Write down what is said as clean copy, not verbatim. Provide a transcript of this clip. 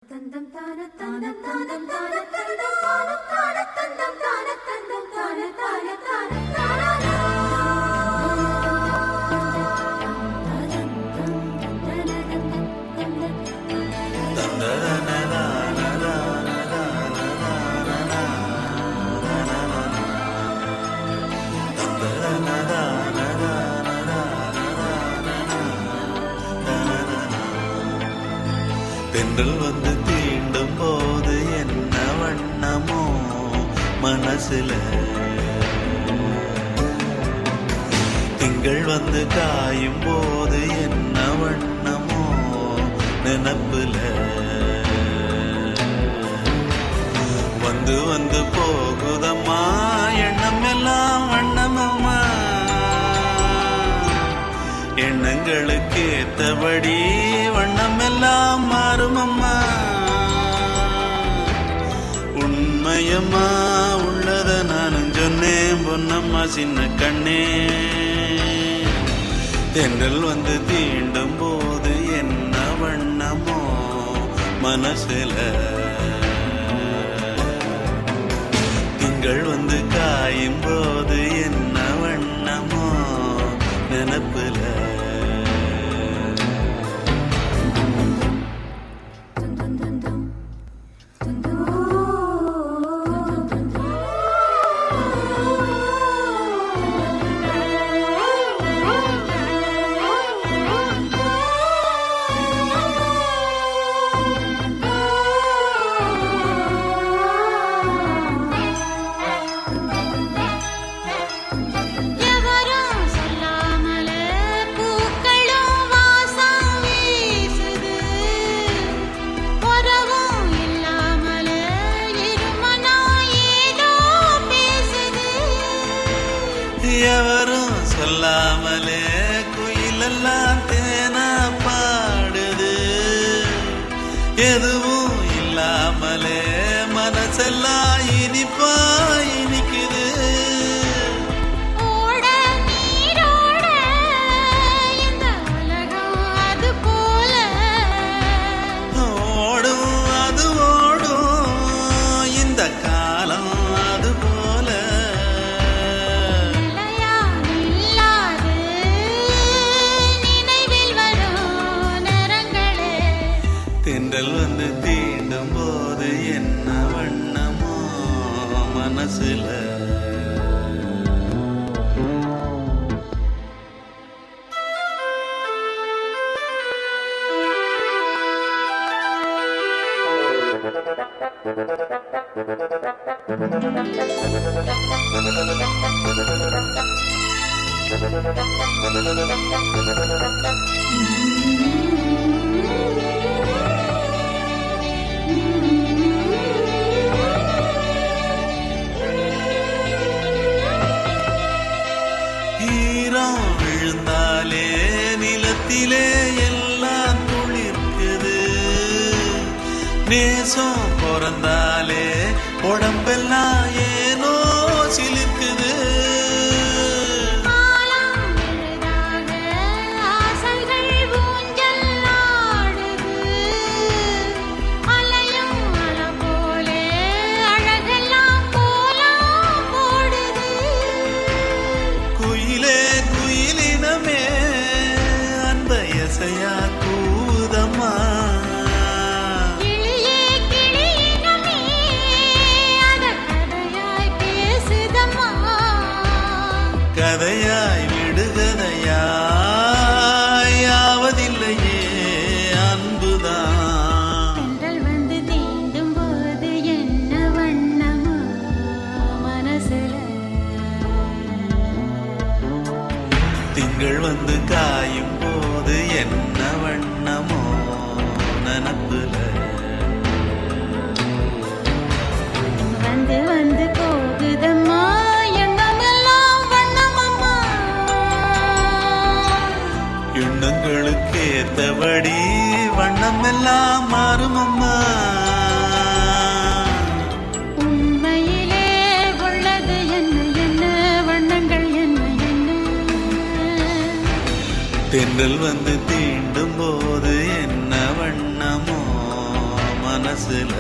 தந்தம் தான தந்தம் தானம் தான தந்தம் தானம் தான தந்தம் தான தந்தம் தான தான தான தானா தென்றல் வந்து தீண்டும் போது என்ன வண்ணமோ மனசுல, திங்கள் வந்து காயும் போது என்ன வண்ணமோ நினப்புல, வந்து வந்து போகுதம்மா எண்ணம் எல்லாம் வண்ணமம்மா, எண்ணங்களுக்கு ஏத்தபடி வண்ணம் எல்லாம் மாறுமம்மா, உண்மையம்மா உள்ளத நானும் சொன்னேன் பொன்னம்மா சின்ன கண்ணே, தென்றல் வந்து தீண்டும் போது என்ன வண்ணமோ மனசுல, திங்கள் வந்து காயும் போது என்ன வண்ணமோ நினப்புல. எவரும் சொல்லாமலே குயிலெல்லாம் தேனா பாடுது, எதுவும் இல்லாமலே மனசெல்லாம் இனிப்பா இனிக்குது, ஓடும் அது ஓடும் இந்த காலம் அது போல, தென்றல் வந்து தீண்டும் போது என்ன வண்ணமோ மனசுல. ஈரம் விழுந்தாலே நிலத்திலே எல்லாம் துளிர்க்குது, நேசம் பிறந்தாலே உடம்பெல்லாம் ஏனோ சிலிர்க்குது, இசையா கூதம்மா கதையாய் விடுகதையாய் யாவதில்லையே அன்புதான். தென்றல் வந்து தீண்டும் போது என்ன வண்ணமோ மனசுல, திங்கள் வந்து காயும் போது என்ன வண்ணமோ நினப்புல, வந்து வந்து போகுதம்மா எண்ணமெல்லாம் வண்ணமம்மா, எண்ணங்களுக்கு ஏத்தபடி வண்ணம் எல்லாம் மாறுமம்மா, உண்மையிலே உள்ளது என்ன என்ன வண்ணங்கள் என்ன என்ன, தென்றல் வந்து தீண்டும் போது என்ன வண்ணமோ மனசுல